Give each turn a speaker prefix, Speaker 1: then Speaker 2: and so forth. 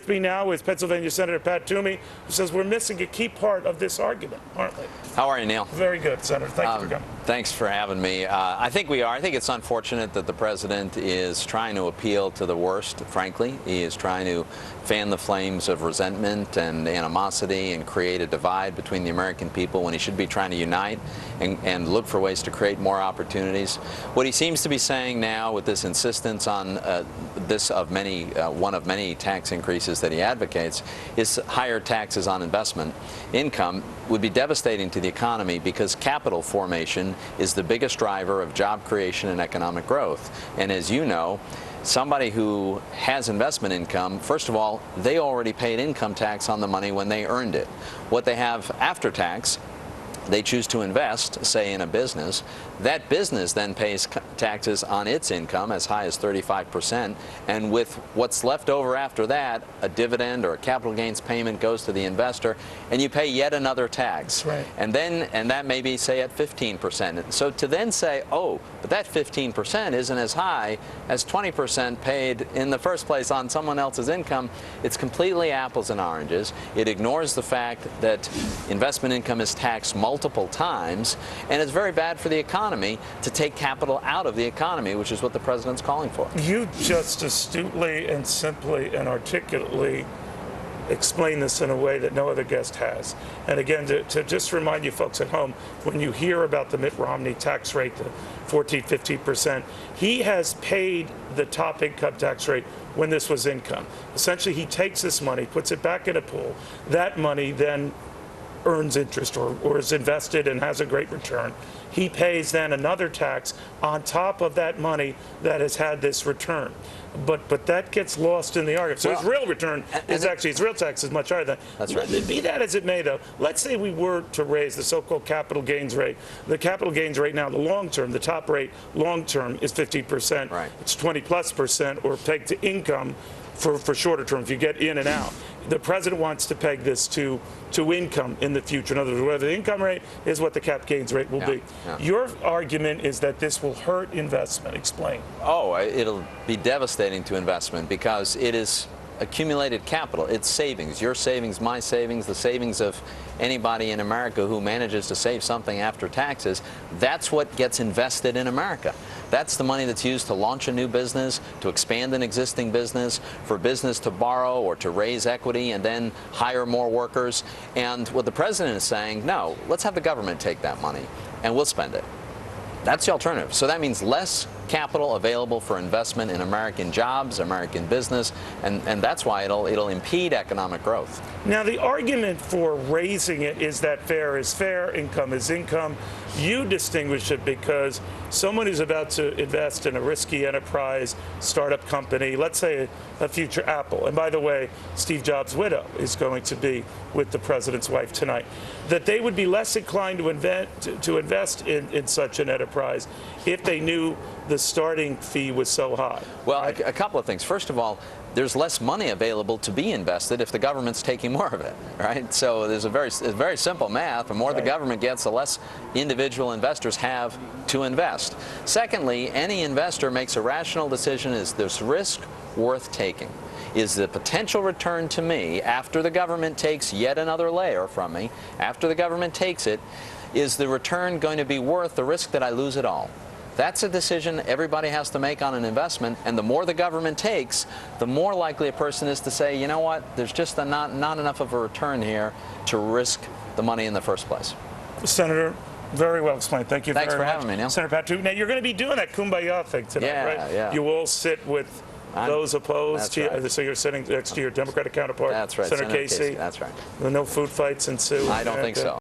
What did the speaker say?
Speaker 1: With me now is Pennsylvania Senator Pat Toomey, who says we're missing a key part of this argument, aren't we?
Speaker 2: How are you, Neil?
Speaker 1: Very good, Senator. Thank you for coming.
Speaker 2: Thanks for having me. I think we are. I think it's unfortunate that the president is trying to appeal to the worst, frankly. He is trying to fan the flames of resentment and animosity and create a divide between the American people when he should be trying to unite and look for ways to create more opportunities. What he seems to be saying now with this insistence on one of many tax increases that he advocates is higher taxes on investment income would be devastating to the economy because capital formation is the biggest driver of job creation and economic growth. And as you know, somebody who has investment income, first of all, they already paid income tax on the money when they earned it. What they have after tax, they choose to invest, say, in a business. That business then pays taxes on its income as high as 35%, and with what's left over after that, a dividend or a capital gains payment goes to the investor, and you pay yet another tax.
Speaker 1: Right.
Speaker 2: And that may be, say, at 15%. So to then say, oh, but that 15% isn't as high as 20% paid in the first place on someone else's income, it's completely apples and oranges. It ignores the fact that investment income is taxed multiple times, and it's very bad for the economy to take capital out of the economy, which is what the president's calling for.
Speaker 1: You just astutely and simply and articulately explain this in a way that no other guest has. And again, to just remind you folks at home, when you hear about the Mitt Romney tax rate, the 14–15%, he has paid the top income tax rate when this was income. Essentially, he takes this money, puts it back in a pool. That money then earns interest or is invested and has a great return. He pays then another tax on top of that money that has had this return. But that gets lost in the argument. So his real return is actually, his real tax is much higher than.
Speaker 2: That's right.
Speaker 1: Be that as it may, though, let's say we were to raise the so-called capital gains rate. The capital gains rate now, the long term, the top rate long term is 15%.
Speaker 2: Right.
Speaker 1: It's 20+% or pegged to income for shorter term if you get in and out. The president wants to peg this to income in the future. In other words, whether the income rate is what the cap gains rate will be.
Speaker 2: Yeah.
Speaker 1: Your argument is that this will hurt investment. Explain.
Speaker 2: Oh, it'll be devastating to investment because it is accumulated capital. It's savings. Your savings, my savings, the savings of anybody in America who manages to save something after taxes. That's what gets invested in America. That's the money that's used to launch a new business, to expand an existing business, for business to borrow or to raise equity and then hire more workers. And what the president is saying, no, let's have the government take that money and we'll spend it. That's the alternative. So that means less capital available for investment in American jobs, American business, and that's why it'll impede economic growth.
Speaker 1: Now, the argument for raising it is that fair is fair, income is income. You distinguish it because someone who's about to invest in a risky enterprise, startup company, let's say a future Apple, and by the way, Steve Jobs' widow is going to be with the president's wife tonight, that they would be less inclined to invest in such an enterprise if they knew the starting fee was so high.
Speaker 2: Well,
Speaker 1: right?
Speaker 2: a couple of things. First of all, there's less money available to be invested if the government's taking more of it, right? So there's a very simple math. The more the government gets, the less individual investors have to invest. Secondly, any investor makes a rational decision: is this risk worth taking? Is the potential return to me after the government takes yet another layer from me, after the government takes it, is the return going to be worth the risk that I lose it all? That's a decision everybody has to make on an investment, and the more the government takes, the more likely a person is to say, you know what, there's just not enough of a return here to risk the money in the first place.
Speaker 1: Senator, very well explained. Thank you very much.
Speaker 2: Thanks for having me, Neil.
Speaker 1: Senator Pat Toomey. Now, you're going to be doing that kumbaya thing tonight, right?
Speaker 2: Yeah.
Speaker 1: You will sit with those opposed to you.
Speaker 2: Right.
Speaker 1: So you're sitting next to your Democratic counterpart,
Speaker 2: That's right.
Speaker 1: Senator Casey.
Speaker 2: That's right.
Speaker 1: No food fights ensue.
Speaker 2: I don't think so.